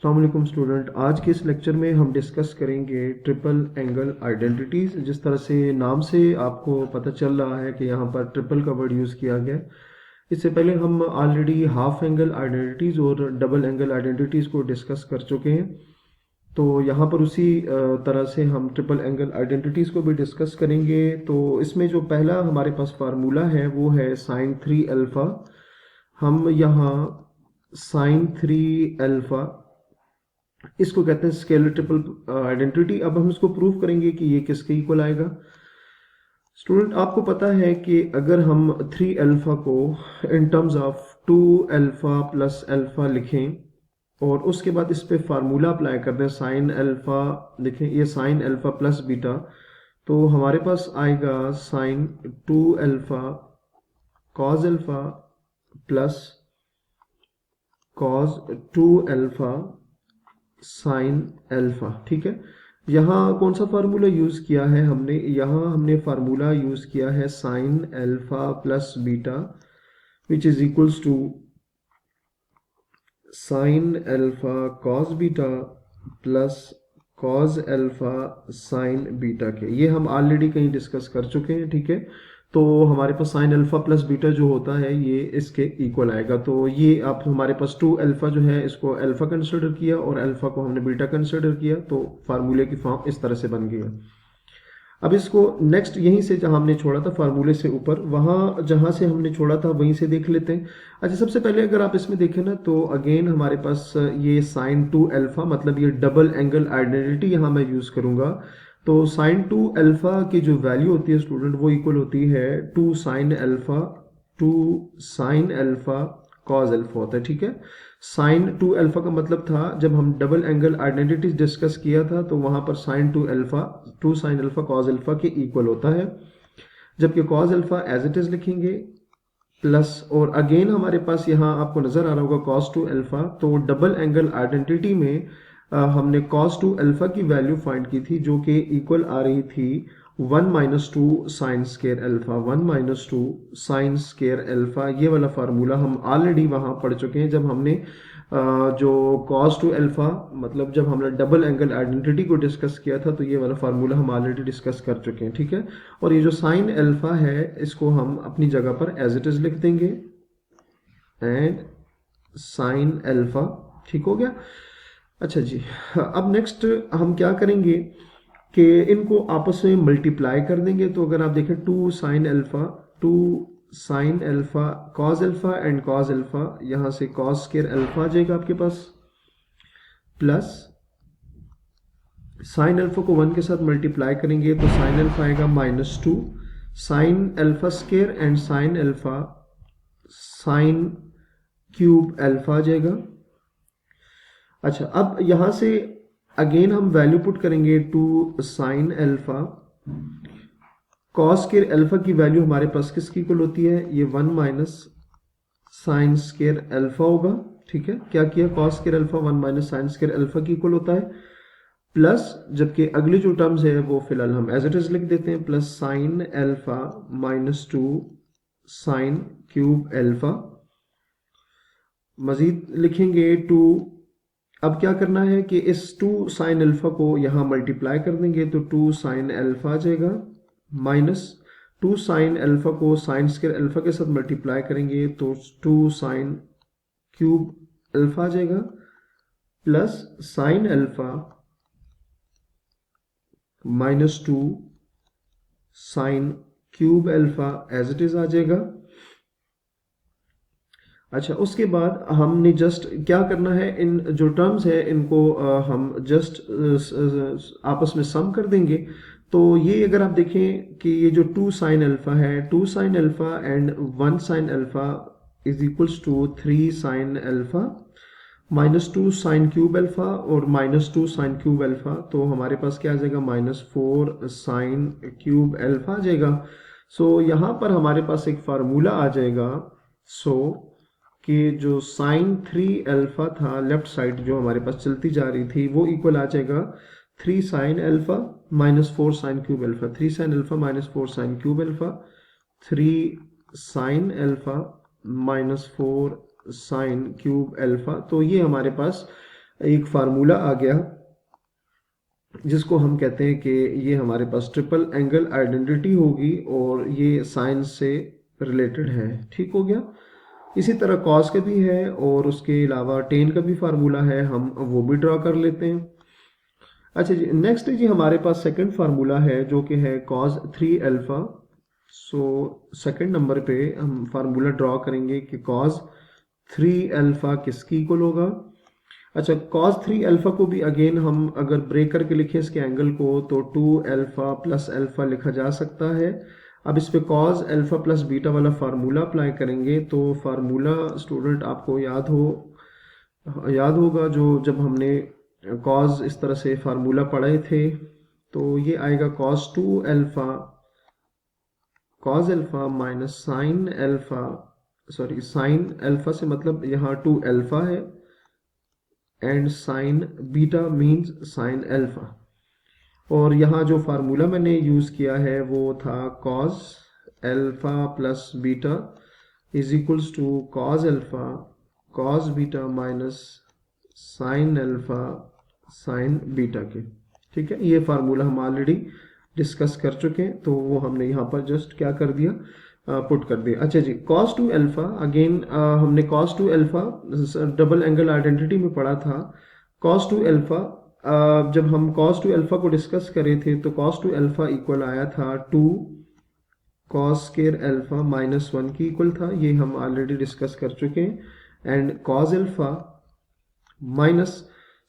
अस्सलाम वालेकुम स्टूडेंट। आज के इस लेक्चर में हम डिस्कस करेंगे ट्रिपल एंगल आइडेंटिटीज़। जिस तरह से नाम से आपको पता चल रहा है कि यहाँ पर ट्रिपल का वर्ड यूज़ किया गया है। इससे पहले हम ऑलरेडी हाफ एंगल आइडेंटिटीज़ और डबल एंगल आइडेंटिटीज़ को डिस्कस कर चुके हैं। तो यहाँ पर उसी तरह से हम ट्रिपल एंगल आइडेंटिटीज़ को भी डिस्कस करेंगे। तो इसमें जो पहला हमारे पास फार्मूला है वो है साइन 3 अल्फ़ा। हम यहाँ साइन 3 अल्फ़ा इसको कहते हैं स्केलर ट्रिपल आइडेंटिटी। अब हम इसको प्रूव करेंगे कि ये किसके इक्वल आएगा। स्टूडेंट, आपको पता है कि अगर हम 3 अल्फा को in terms of 2 alpha plus alpha लिखें और उसके बाद इस पे फार्मूला अप्लाई कर दें, साइन अल्फा लिखें, ये साइन अल्फा प्लस बीटा, तो हमारे पास आएगा sine 2 alpha cos alpha plus cos 2 alpha sine alpha. ठीक है, यहाँ कौन सा फार्मूला यूज किया है हमने? यहाँ हमने फार्मूला यूज किया है sine alpha plus beta which is equals to sine alpha cos beta plus cos alpha sine beta के। ये हम ऑलरेडी कहीं डिस्कस कर चुके हैं। ठीक है, तो हमारे पास साइन अल्फा प्लस बीटा जो होता है ये इसके इक्वल आएगा। तो ये आप हमारे पास 2 अल्फा जो है इसको अल्फा कंसिडर किया और अल्फा को हमने बीटा कंसिडर किया, तो फार्मूले की फॉर्म इस तरह से बन गया। अब इसको नेक्स्ट यहीं से जहां हमने छोड़ा था फार्मूले से ऊपर, वहां जहां से हमने छोड़ा था वहीं से देख लेते हैं। अच्छा, सबसे पहले अगर आप इसमें देखें ना तो अगेन हमारे पास ये साइन 2 अल्फा, मतलब ये डबल एंगल आइडेंटिटी यहाँ मैं यूज करूंगा। तो साइन 2 अल्फा की जो वैल्यू होती है स्टूडेंट वो इक्वल होती है 2 sine alpha, 2 sine alpha cos alpha होता है। ठीक है, साइन 2 अल्फा का मतलब था जब हम डबल एंगल आइडेंटिटीज डिस्कस किया था तो वहां पर sine 2 alpha 2 sine alpha cos alpha के इक्वल होता है, जबकि cos alpha as it is लिखेंगे प्लस, और अगेन हमारे पास यहाँ आपको नजर आ रहा होगा कॉस 2 अल्फा। तो डबल एंगल आइडेंटिटी में हमने cos 2 अल्फा की वैल्यू फाइंड की थी जो कि इक्वल आ रही थी 1 minus 2 sine square alpha, 1 minus 2 sine square alpha. ये वाला फार्मूला हम ऑलरेडी वहां पढ़ चुके हैं जब हमने जो cos 2 अल्फा, मतलब जब हमने डबल एंगल आइडेंटिटी को डिस्कस किया था, तो ये वाला फार्मूला हम ऑलरेडी डिस्कस कर चुके हैं। ठीक है, और ये जो साइन अल्फा है इसको हम अपनी जगह पर एज इट इज लिख देंगे एंड साइन अल्फा। ठीक हो गया। अच्छा जी, अब नेक्स्ट हम क्या करेंगे कि इनको आपस में मल्टीप्लाई कर देंगे। तो अगर आप देखें 2 sine alpha, 2 sine alpha cos alpha and cause alpha, यहां से कॉज स्क्वायर अल्फा आ जाएगा आपके पास, प्लस साइन अल्फा को 1 के साथ मल्टीप्लाई करेंगे तो साइन अल्फा आएगा minus 2 sine alpha square and sine alpha sine cube alpha आ जाएगा। अच्छा, अब यहां से अगेन हम वैल्यू पुट करेंगे 2 sine alpha cos square alpha की वैल्यू हमारे पास किसकी इक्वल होती है? ये 1 माइनस साइन स्क्वायर अल्फा होगा। ठीक है, क्या किया? Cos square alpha 1 minus sine square alpha की इक्वल होता है, प्लस जबकि अगली जो टर्म्स है वो फिलहाल हम एज इट इज लिख देते हैं, plus sine alpha minus 2 sine cube alpha. मजीद लिखेंगे 2। अब क्या करना है कि इस 2 साइन अल्फा को यहां मल्टीप्लाई कर देंगे तो 2 साइन अल्फा आ जाएगा, माइनस 2 साइन अल्फा को साइन स्क्वायर अल्फा के साथ मल्टीप्लाई करेंगे तो 2 साइन क्यूब अल्फा आ जाएगा, plus sine alpha minus 2 sine cube alpha as it is आ जाएगा। अच्छा, उसके बाद हमने जस्ट क्या करना है, इन जो टर्म्स है इनको हम जस्ट आपस में सम कर देंगे। तो ये अगर आप देखें कि ये जो 2 साइन अल्फा है, 2 sine alpha and 1 sine alpha is equals to 3 sine alpha minus 2 sine cube alpha और माइनस 2 साइन क्यूब अल्फा, तो हमारे पास क्या आ जाएगा? माइनस 4 साइन क्यूब अल्फा आ जाएगा। सो यहाँ पर हमारे पास एक फार्मूला आ जाएगा। सो कि जो साइन 3 अल्फा था लेफ्ट साइड जो हमारे पास चलती जा रही थी वो इक्वल आ जाएगा 3 sine alpha minus 4 sine cube alpha, 3 sine alpha minus 4 sine cube alpha, 3 sine alpha minus 4 sine cube alpha. तो ये हमारे पास एक फार्मूला आ गया जिसको हम कहते हैं कि ये हमारे पास ट्रिपल एंगल आइडेंटिटी होगी और ये साइन से रिलेटेड है। ठीक हो गया। इसी तरह कॉस का भी है और उसके अलावा टेन का भी फार्मूला है, हम वो भी ड्रॉ कर लेते हैं। अच्छा जी, नेक्स्ट जी हमारे पास सेकंड फार्मूला है जो कि है cos 3 alpha. So second number पे हम फार्मूला ड्रॉ करेंगे कि cos 3 अल्फा किसकी इक्वल होगा। अच्छा, cos 3 अल्फा को भी अगेन हम अगर ब्रेक करके लिखें इसके एंगल को तो 2 अल्फा प्लस अल्फा लिखा जा सकता है। अब इस पे cos अल्फा प्लस बीटा वाला फार्मूला अप्लाई करेंगे तो फार्मूला स्टूडेंट आपको याद होगा जो जब हमने cos इस तरह से फार्मूला पढ़े थे तो ये आएगा cos alpha minus sine alpha, sorry sine alpha से मतलब यहाँ 2 अल्फा है and sign beta means sine alpha. और यहाँ जो फार्मूला मैंने यूज किया है वो था cos alpha plus beta is equals to cos alpha cos beta minus sine alpha sine beta के। ठीक है, ये फार्मूला हम ऑलरेडी डिस्कस कर चुके हैं तो वो हमने यहाँ पर जस्ट क्या कर दिया, पुट कर दिया। अच्छा जी, cos 2 अल्फा अगेन हमने cos 2 alpha double angle identity में पढ़ा था। cos 2 अल्फा जब हम cos 2 अल्फा को डिस्कस करे थे तो cos 2 अल्फा इक्वल आया था 2 cos स्क्वायर अल्फा माइनस 1 की इक्वल था, ये हम ऑलरेडी डिस्कस कर चुके हैं। And cos alpha minus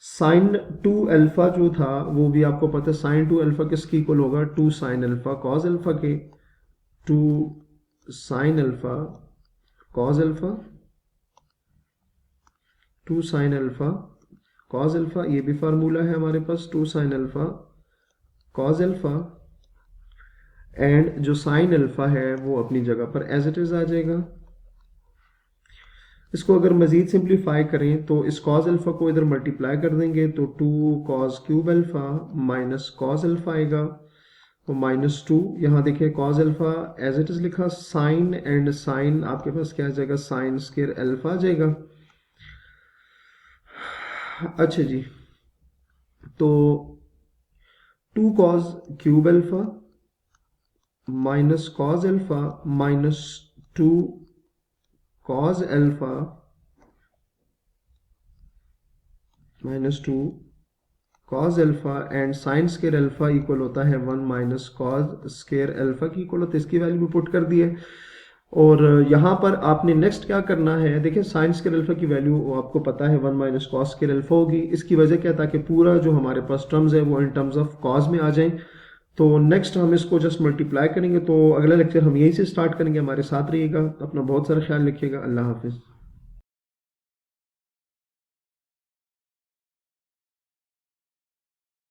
sine 2 alpha जो था वो भी आपको पता है साइन 2 अल्फा किसकी इक्वल होगा, 2 साइन अल्फा cos अल्फा के, 2 sine alpha cos alpha, 2 sine alpha cos alpha, ये भी फार्मूला है हमारे पास 2 sine alpha cos alpha. And जो साइन अल्फा है वो अपनी जगह पर एज इट इज आ जाएगा। इसको अगर मजीद सिंप्लीफाई करें तो इस cos अल्फा को इधर मल्टीप्लाई कर देंगे तो 2 cos cube alpha minus cos alpha आएगा तो माइनस 2। यहाँ देखिए cos alpha as it is लिखा, साइन एंड साइन आपके पास क्या आ जाएगा, साइन स्क्वायर अल्फा आ जाएगा। अच्छा जी, तो 2 cos cube alpha minus cos alpha minus 2 cos alpha minus 2 cos alpha and sine square alpha equal होता है 1 माइनस cos स्क्वायर अल्फा की इक्वल होता है, इसकी वैल्यू भी पुट कर दी है। और यहाँ पर आपने नेक्स्ट क्या करना है, देखिए साइन स्क्वायर अल्फा की वैल्यू आपको पता है 1 माइनस cos स्क्वायर अल्फा होगी। इसकी वजह क्या, ताकि पूरा जो हमारे पास टर्म्स है वो इन टर्म्स ऑफ cos में आ जाए। तो नेक्स्ट हम इसको जस्ट मल्टीप्लाई करेंगे। तो अगला लेक्चर हम यहीं से स्टार्ट करेंगे, हमारे साथ रहिएगा, अपना बहुत सारा ख्याल रखिएगा। अल्लाह हाफिज़।